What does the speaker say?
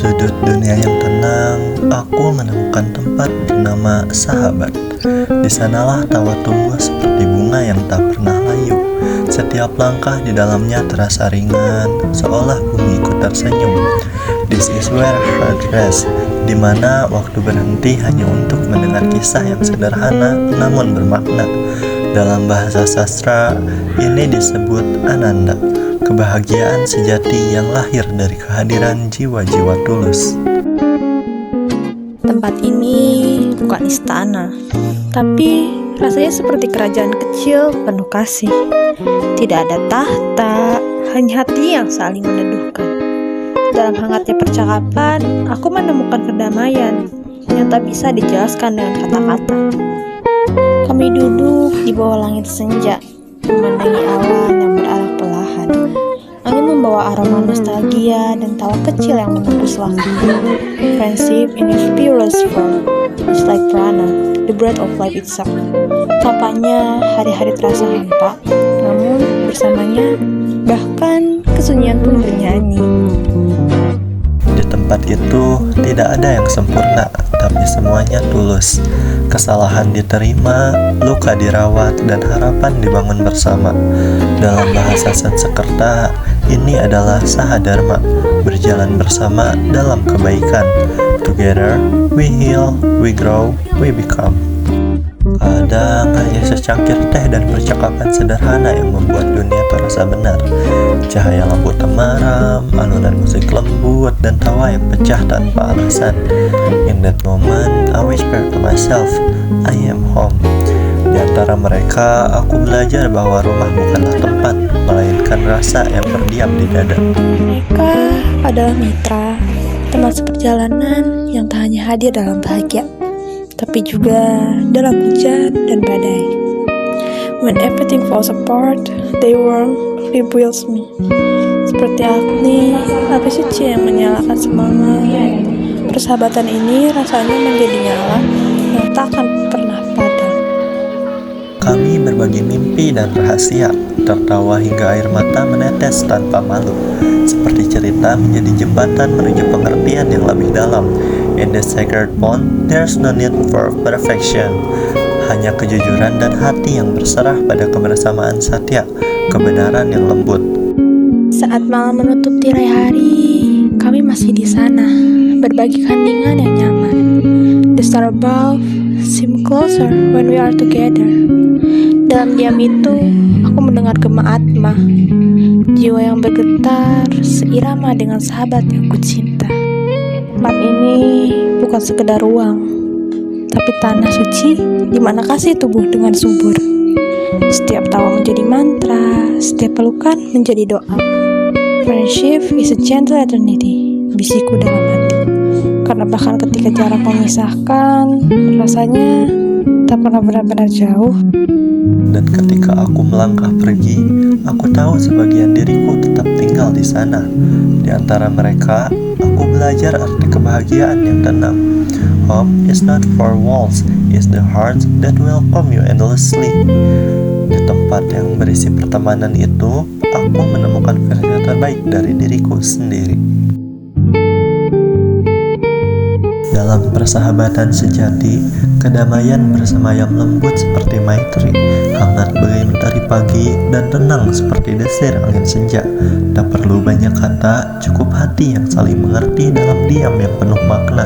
sudut dunia yang tenang, aku menemukan tempat bernama Sahabat. Di sanalah tawa tumbuh seperti bunga yang tak pernah layu. Setiap langkah di dalamnya terasa ringan, seolah bumi ikut tersenyum. This is where heart rests, di mana waktu berhenti hanya untuk mendengar kisah yang sederhana namun bermakna. Dalam bahasa sastra, ini disebut ananda, kebahagiaan sejati yang lahir dari kehadiran jiwa-jiwa tulus. Tempat ini bukan istana, tapi rasanya seperti kerajaan kecil penuh kasih. Tidak ada tahta, hanya hati yang saling meneduhkan. Dalam hangatnya percakapan, aku menemukan kedamaian yang tak bisa dijelaskan dengan kata-kata. Kami duduk di bawah langit senja, memandangi awan yang berarah perlahan. Angin membawa aroma nostalgia dan tawa kecil yang menembus waktu. Friendship in its purest form is like prana, the breath of life itself. Tampaknya hari-hari terasa hampa, namun bersamanya bahkan kesunyian pun bernyanyi. Di tempat itu tidak ada yang sempurna, tapi semuanya tulus. Kesalahan diterima, luka dirawat, dan harapan dibangun bersama. Dalam bahasa Sanskerta, ini adalah Sahadharma, berjalan bersama dalam kebaikan. Together, we heal, we grow, we become. Kadang hanya secangkir teh dan percakapan sederhana yang membuat dunia terasa benar. Cahaya lampu temaram, alunan musik lembut, dan tawa yang pecah tanpa alasan. In that moment, I whisper to myself, I am home. Di antara mereka, aku belajar bahwa rumah bukanlah tempat, melainkan rasa yang berdiam di dada. Mereka adalah mitra, teman seperjalanan yang tak hanya hadir dalam bahagia, tapi juga dalam hujan dan badai. When everything falls apart, they warm, rebuilds me. Seperti api suci yang menyalakan semangat. Persahabatan ini rasanya menjadi nyala yang tak akan pernah padam. Kami berbagi mimpi dan rahasia, tertawa hingga air mata menetes tanpa malu. Seperti cerita menjadi jembatan menuju pengertian yang lebih dalam. In the sacred bond, there's no need for perfection. Hanya kejujuran dan hati yang berserah pada kebersamaan satya, kebenaran yang lembut. Saat malam menutup tirai hari, kami masih di sana, berbagi kandingan yang nyaman. The star above seem closer when we are together. Dalam diam itu, aku mendengar gema Atma, jiwa yang bergetar seirama dengan sahabat yang kucinta. Tempat ini bukan sekedar ruang, tapi tanah suci di mana kasih tumbuh dengan subur. Setiap tawa menjadi mantra, setiap pelukan menjadi doa. Friendship is a gentle eternity, bisiku dalam hati. Karena bahkan ketika jarak memisahkan, rasanya tak pernah benar-benar jauh. Dan ketika aku melangkah pergi, aku tahu sebagian diriku tetap tinggal di sana. Di antara mereka, aku belajar arti kebahagiaan yang tenang. Home is not four walls, it's the heart that welcome you endlessly. Di tempat yang berisi pertemanan itu, aku menemukan versi terbaik dari diriku sendiri. Dalam persahabatan sejati, kedamaian bersemayam lembut seperti maitri, hangat bagai mentari pagi, dan tenang seperti desir angin senja. Tak perlu banyak kata, cukup hati yang saling mengerti dalam diam yang penuh makna.